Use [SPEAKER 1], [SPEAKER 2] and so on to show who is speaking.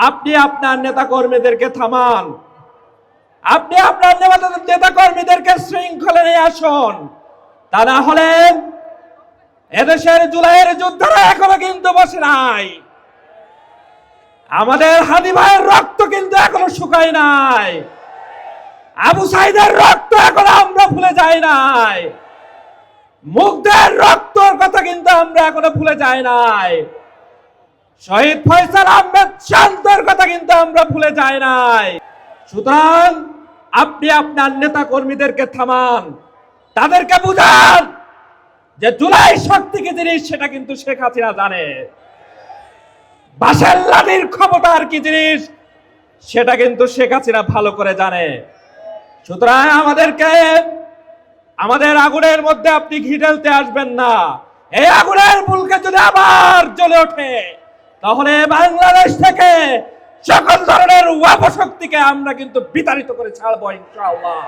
[SPEAKER 1] আপনি আপনার নেতা কর্মীদেরকে থামান, আপনি আপনার নেতা কর্মীদেরকে শৃঙ্খলা নিয়ে আসুন। তা না হলে এদেশের জুলাইয়ের যোদ্ধারা এখনো কিন্তু বসে নাই। আমাদের হাদি ভাইয়ের রক্ত কিন্তু এখনো শুকায় নাই। আবু সাইদের রক্ত এখনো আমরা ভুলে যাই নাই। মুগ্ধের রক্তর কথা কিন্তু আমরা এখনো ভুলে যাই নাই। শহীদ ফয়সাল আহমেদ শান্তর কথা কিন্তু আমরা ভুলে যাই নাই। সুতরাং আপনি আপনার নেতা কর্মীদেরকে থামান, তাদেরকে বুঝান যে জুলাই শক্তি কি জিনিস সেটা কিন্তু শেখ হাসিনা জানে। বাসের লাঠির ক্ষমতার কি জিনিস সেটা কিন্তু শেখ হাসিনা ভালো করে জানে। সুতরাং আমাদের আগুনের মধ্যে আপনি ঘি ঢেলতে আসবেন না। এই আগুনের বুলকে যদি আবার জ্বলে ওঠে তাহলে বাংলাদেশ থেকে সকল ধরনের অপশক্তিকে আমরা কিন্তু বিতাড়িত করে ছাড়বো ইনশাআল্লাহ।